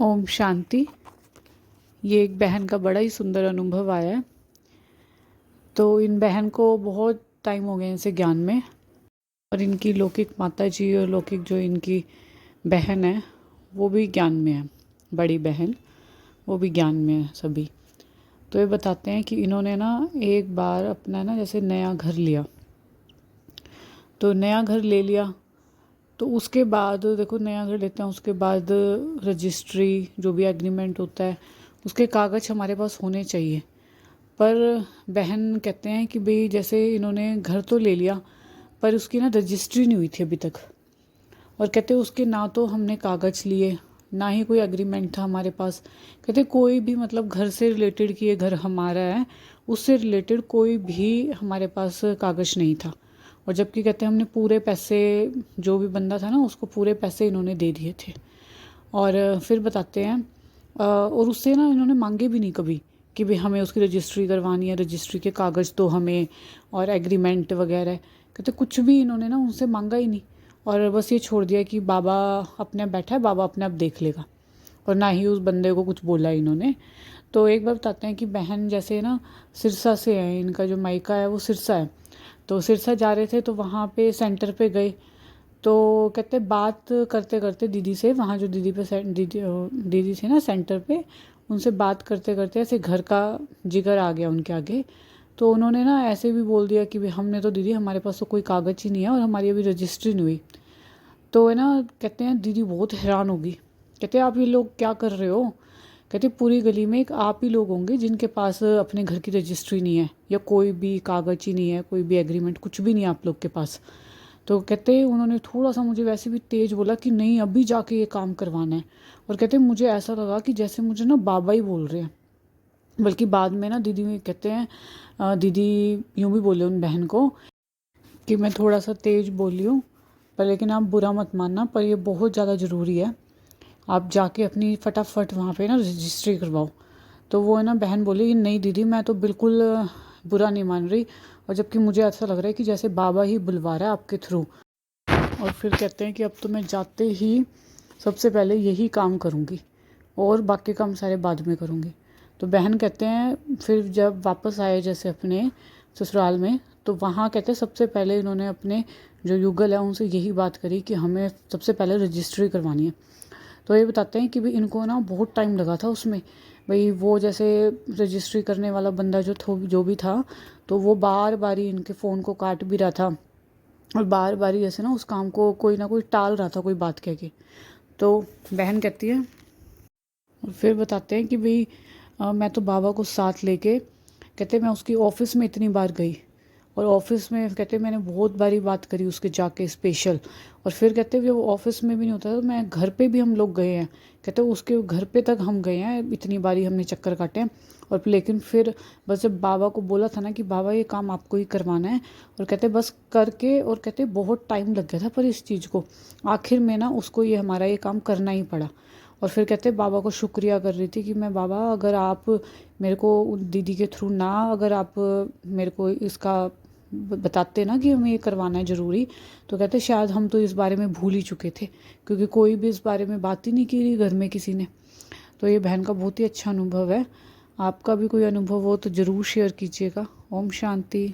ओम शांति। ये एक बहन का बड़ा ही सुंदर अनुभव आया है। तो इन बहन को बहुत टाइम हो गया इनसे ज्ञान में, और इनकी लौकिक माता जी और लौकिक जो इनकी बहन है वो भी ज्ञान में है। बड़ी बहन वो भी ज्ञान में है सभी। तो ये बताते हैं कि इन्होंने ना एक बार अपना ना जैसे नया घर लिया, तो नया घर ले लिया तो उसके बाद देखो नया घर लेते हैं, उसके बाद रजिस्ट्री जो भी एग्रीमेंट होता है उसके कागज़ हमारे पास होने चाहिए। पर बहन कहते हैं कि भाई जैसे इन्होंने घर तो ले लिया पर उसकी ना रजिस्ट्री नहीं हुई थी अभी तक, और कहते उसके ना तो हमने कागज़ लिए ना ही कोई एग्रीमेंट था हमारे पास। कहते कोई भी मतलब घर से रिलेटेड कि ये घर हमारा है उससे रिलेटेड कोई भी हमारे पास कागज़ नहीं था। और जबकि कहते हैं हमने पूरे पैसे, जो भी बंदा था ना उसको पूरे पैसे इन्होंने दे दिए थे। और फिर बताते हैं और उससे ना इन्होंने मांगे भी नहीं कभी कि भाई हमें उसकी रजिस्ट्री करवानी है, रजिस्ट्री के कागज़ तो हमें, और एग्रीमेंट वगैरह कहते कुछ भी इन्होंने ना उनसे मांगा ही नहीं। और बस ये छोड़ दिया कि बाबा अपने आप बैठा है, बाबा अपने आप देख लेगा, और ना ही उस बंदे को कुछ बोला इन्होंने। तो एक बार बताते हैं कि बहन जैसे ना सिरसा से है, इनका जो मायका है वो सिरसा है। तो सिरसा जा रहे थे तो वहाँ पे सेंटर पे गए, तो कहते बात करते करते दीदी से, वहाँ जो दीदी पे दीदी थी ना सेंटर पे, उनसे बात करते करते ऐसे घर का जिक्र आ गया उनके आगे। तो उन्होंने ना ऐसे भी बोल दिया कि भाई हमने तो दीदी हमारे पास तो कोई कागज़ ही नहीं है और हमारी अभी रजिस्ट्री नहीं हुई। तो है ना कहते हैं दीदी बहुत हैरान होगी, कहते आप ये लोग क्या कर रहे हो। कहते पूरी गली में एक आप ही लोग होंगे जिनके पास अपने घर की रजिस्ट्री नहीं है या कोई भी कागज़ ही नहीं है, कोई भी एग्रीमेंट कुछ भी नहीं है आप लोग के पास। तो कहते उन्होंने थोड़ा सा मुझे वैसे भी तेज़ बोला कि नहीं अभी जाके ये काम करवाना है। और कहते मुझे ऐसा लगा कि जैसे मुझे ना बाबा ही बोल रहे हैं। बल्कि बाद में ना दीदी कहते हैं दीदी यूँ भी बोले उन बहन को कि मैं थोड़ा सा तेज़ बोली हूँ, पर लेकिन आप बुरा मत मानना, पर ये बहुत ज़्यादा ज़रूरी है, आप जाके अपनी फटाफट वहाँ पे ना रजिस्ट्री करवाओ। तो वो है ना बहन बोली कि नहीं दीदी मैं तो बिल्कुल बुरा नहीं मान रही, और जबकि मुझे ऐसा लग रहा है कि जैसे बाबा ही बुलवा रहा है आपके थ्रू। और फिर कहते हैं कि अब तो मैं जाते ही सबसे पहले यही काम करूँगी और बाकी काम सारे बाद में करूँगी। तो बहन कहते हैं फिर जब वापस आए जैसे अपने ससुराल में, तो वहाँ कहते हैं सबसे पहले इन्होंने अपने जो युगल है उनसे यही बात करी कि हमें सबसे पहले रजिस्ट्री करवानी है। तो ये बताते हैं कि भाई इनको ना बहुत टाइम लगा था उसमें। भाई वो जैसे रजिस्ट्री करने वाला बंदा जो भी था, तो वो बार बार ही इनके फ़ोन को काट भी रहा था, और बार बार ही ऐसे ना उस काम को कोई ना कोई टाल रहा था कोई बात कह के। तो बहन कहती है, और फिर बताते हैं कि भाई मैं तो बाबा को साथ लेके, कहते मैं उसकी ऑफ़िस में इतनी बार गई, और ऑफ़िस में कहते मैंने बहुत बारी बात करी उसके जाके स्पेशल। और फिर कहते वो ऑफ़िस में भी नहीं होता तो मैं घर पे भी हम लोग गए हैं, कहते उसके घर पे तक हम गए हैं, इतनी बारी हमने चक्कर काटे हैं। और लेकिन फिर बस जब बाबा को बोला था ना कि बाबा ये काम आपको ही करवाना है, और कहते बस करके, और कहते बहुत टाइम लग गया था पर इस चीज़ को आखिर में ना उसको ये हमारा ये काम करना ही पड़ा। और फिर कहते बाबा को शुक्रिया कर रही थी कि मैं बाबा अगर आप मेरे को दीदी के थ्रू ना, अगर आप मेरे को इसका बताते ना कि हमें ये करवाना है ज़रूरी, तो कहते शायद हम तो इस बारे में भूल ही चुके थे, क्योंकि कोई भी इस बारे में बात ही नहीं की रही घर में किसी ने। तो ये बहन का बहुत ही अच्छा अनुभव है। आपका भी कोई अनुभव हो तो ज़रूर शेयर कीजिएगा। ओम शांति।